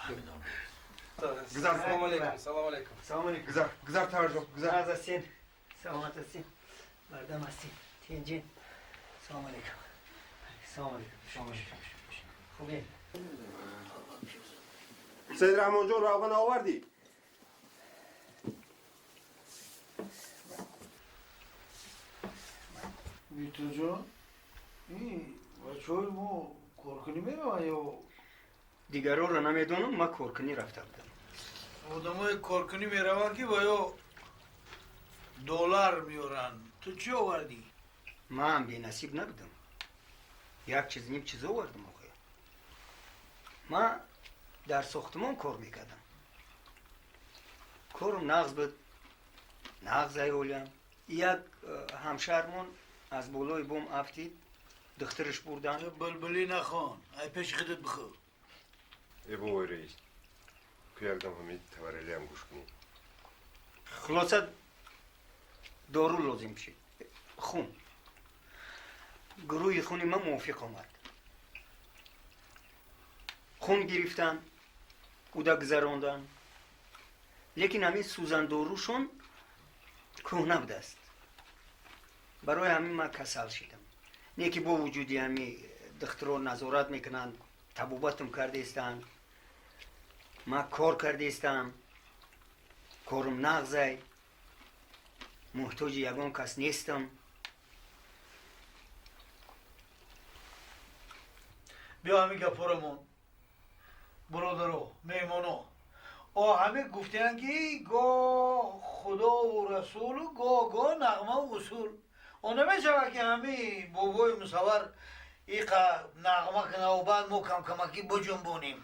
Güzel. Selamun aleyküm. Selamun aleyküm. Selamun aleyküm. Güzel. Güzel Tarzo. Güzel. Razı olsun. Selamat olsun. Bardam olsun. Tencin. Selamun aleyküm. Selamun aleyküm. Selamun aleyküm. خوبی؟ سید رحمان جان روغن آوردی؟ ویتو جان این بچه های ما کارکنی میرون یا دیگرها رو نمیدونم ما کارکنی رفته بودم آدم های کارکنی میرون که بایا دلار میارن تو چی آوردی؟ ما هم بی نصیب نبودم یک چیز نیم چیز آوردم آقای ما در ساختمان کار میکردم کارم نغز بود نغز ایولیم یک همشهرمون از بالای بوم افتید دخترش بردن بلبلی نخوان ای پیش خودت بخو ای بابای رئیس که یکدم همین تورلی هم گوش کنی خلاصه دارو لازم شد خون گروه خونی من موافق آمد خون گرفتن اودا گذراندن لیکن همین سوزن داروشون کهنه بوده است برای همین من کسل شدم نه که با وجودی همین دکترها نظارت میکنن طبوباتم کرده استن من کار کرده استم کارم نغزه محتاج یگان کس نیستم بیا همین گپارمون برادرو میمانو همه گفتن که گاه خدا و رسول و گاه نغمه و اصول نمیشه که همه بابای مصور ایقا نغمه کنه و بعد ما کم کمکی بجنبونیم